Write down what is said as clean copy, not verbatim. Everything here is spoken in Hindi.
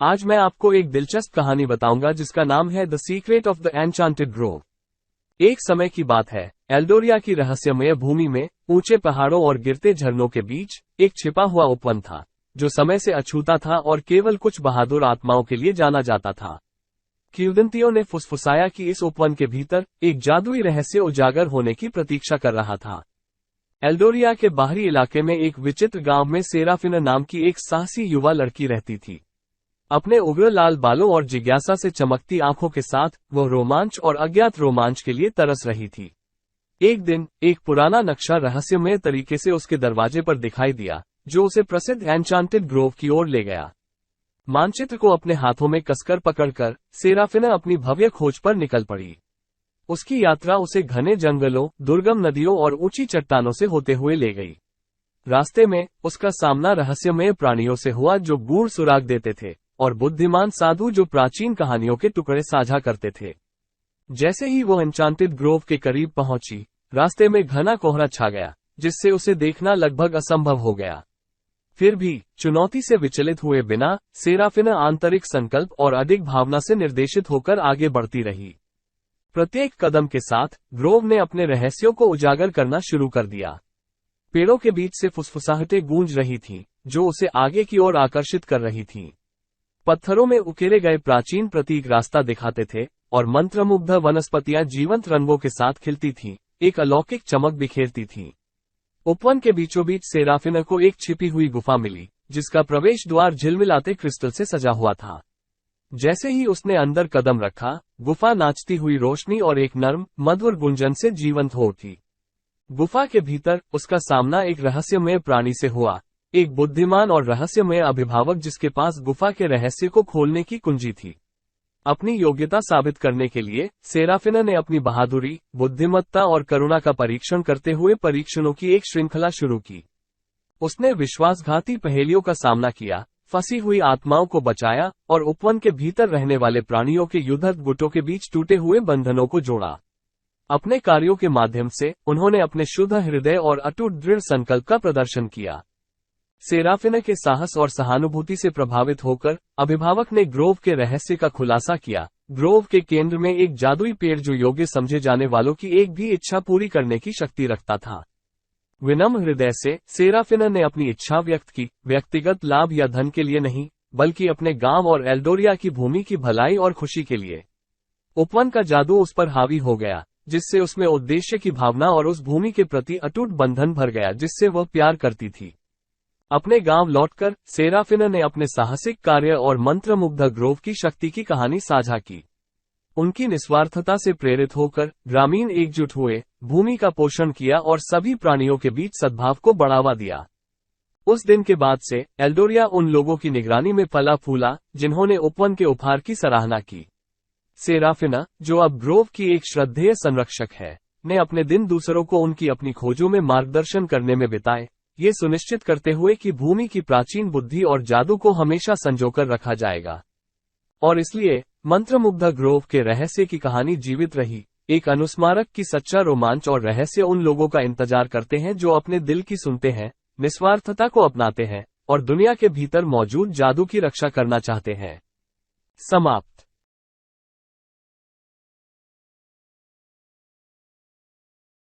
आज मैं आपको एक दिलचस्प कहानी बताऊंगा जिसका नाम है the secret of the enchanted Grove. एक समय की बात है, एल्डोरिया की रहस्यमय भूमि में ऊंचे पहाड़ों और गिरते झरनों के बीच एक छिपा हुआ उपवन था, जो समय से अछूता था और केवल कुछ बहादुर आत्माओं के लिए जाना जाता था। किंवदंतियों ने फुसफुसाया कि इस उपवन के भीतर एक जादुई रहस्य उजागर होने की प्रतीक्षा कर रहा था। एल्डोरिया के बाहरी इलाके में एक विचित्र गांव में सेराफिना नाम की एक साहसी युवा लड़की रहती थी। अपने उग्र लाल बालों और जिज्ञासा से चमकती आंखों के साथ वह रोमांच और अज्ञात रोमांच के लिए तरस रही थी। एक दिन एक पुराना नक्शा रहस्यमय तरीके से उसके दरवाजे पर दिखाई दिया, जो उसे प्रसिद्ध एन्चांटेड ग्रोव की ओर ले गया। मानचित्र को अपने हाथों में कसकर पकड़कर सेराफिना अपनी भव्य खोज पर निकल पड़ी। उसकी यात्रा उसे घने जंगलों, दुर्गम नदियों और ऊंची चट्टानों से होते हुए ले गई। रास्ते में उसका सामना रहस्यमय प्राणियों से हुआ जो गूढ़ सुराग देते थे, और बुद्धिमान साधु जो प्राचीन कहानियों के टुकड़े साझा करते थे। जैसे ही वो एन्चांटेड ग्रोव के करीब पहुंची, रास्ते में घना कोहरा छा गया, जिससे उसे देखना लगभग असंभव हो गया। फिर भी चुनौती से विचलित हुए बिना सेराफिना आंतरिक संकल्प और अधिक भावना से निर्देशित होकर आगे बढ़ती रही। प्रत्येक कदम के साथ ग्रोव ने अपने रहस्यों को उजागर करना शुरू कर दिया। पेड़ों के बीच से फुसफुसाहटें गूंज रही थीं, जो उसे आगे की ओर आकर्षित कर रही थीं। पत्थरों में उकेरे गए प्राचीन प्रतीक रास्ता दिखाते थे, और मंत्रमुग्ध वनस्पतियां जीवंत रंगों के साथ खिलती थीं, एक अलौकिक चमक बिखेरती थीं। उपवन के बीचों बीच सेराफिना को एक छिपी हुई गुफा मिली, जिसका प्रवेश द्वार झिलमिलाते क्रिस्टल से सजा हुआ था। जैसे ही उसने अंदर कदम रखा, गुफा नाचती हुई रोशनी और एक नर्म, मधुर गुंजन से जीवंत हो उठी। गुफा के भीतर उसका सामना एक रहस्यमय प्राणी से हुआ, एक बुद्धिमान और रहस्यमय अभिभावक जिसके पास गुफा के रहस्य को खोलने की कुंजी थी। अपनी योग्यता साबित करने के लिए सेराफिना ने अपनी बहादुरी, बुद्धिमत्ता और करुणा का परीक्षण करते हुए परीक्षणों की एक श्रृंखला शुरू की। उसने विश्वासघाती पहेलियों का सामना किया, फंसी हुई आत्माओं को बचाया और उपवन के भीतर रहने वाले प्राणियों के युद्धक गुटों के बीच टूटे हुए बंधनों को जोड़ा। अपने कार्यों के माध्यम से उन्होंने अपने शुद्ध हृदय और अटूट दृढ़ संकल्प का प्रदर्शन किया। सेराफिना के साहस और सहानुभूति से प्रभावित होकर अभिभावक ने ग्रोव के रहस्य का खुलासा किया। ग्रोव के केंद्र में एक जादुई पेड़ जो योग्य समझे जाने वालों की एक भी इच्छा पूरी करने की शक्ति रखता था। विनम्र हृदय से सेराफिना ने अपनी इच्छा व्यक्त की, व्यक्तिगत लाभ या धन के लिए नहीं, बल्कि अपने गांव और एल्डोरिया की भूमि की भलाई और खुशी के लिए। उपवन का जादू उस पर हावी हो गया, जिससे उसमें उद्देश्य की भावना और उस भूमि के प्रति अटूट बंधन भर गया जिससे वह प्यार करती थी। अपने गांव लौटकर सेराफिना ने अपने साहसिक कार्य और मंत्रमुग्ध ग्रोव की शक्ति की कहानी साझा की। उनकी निस्वार्थता से प्रेरित होकर ग्रामीण एकजुट हुए, भूमि का पोषण किया और सभी प्राणियों के बीच सद्भाव को बढ़ावा दिया। उस दिन के बाद से एल्डोरिया उन लोगों की निगरानी में फला फूला जिन्होंने उपवन के उपहार की सराहना की। सेराफिना, जो अब ग्रोव की एक श्रद्धेय संरक्षक है, ने अपने दिन दूसरों को उनकी अपनी खोजों में मार्गदर्शन करने में बिताए, ये सुनिश्चित करते हुए कि भूमि की प्राचीन बुद्धि और जादू को हमेशा संजोकर रखा जाएगा। और इसलिए मंत्रमुग्ध ग्रोव के रहस्य की कहानी जीवित रही, एक अनुस्मारक की सच्चा रोमांच और रहस्य उन लोगों का इंतजार करते हैं जो अपने दिल की सुनते हैं, निस्वार्थता को अपनाते हैं और दुनिया के भीतर मौजूद जादू की रक्षा करना चाहते हैं। समाप्त।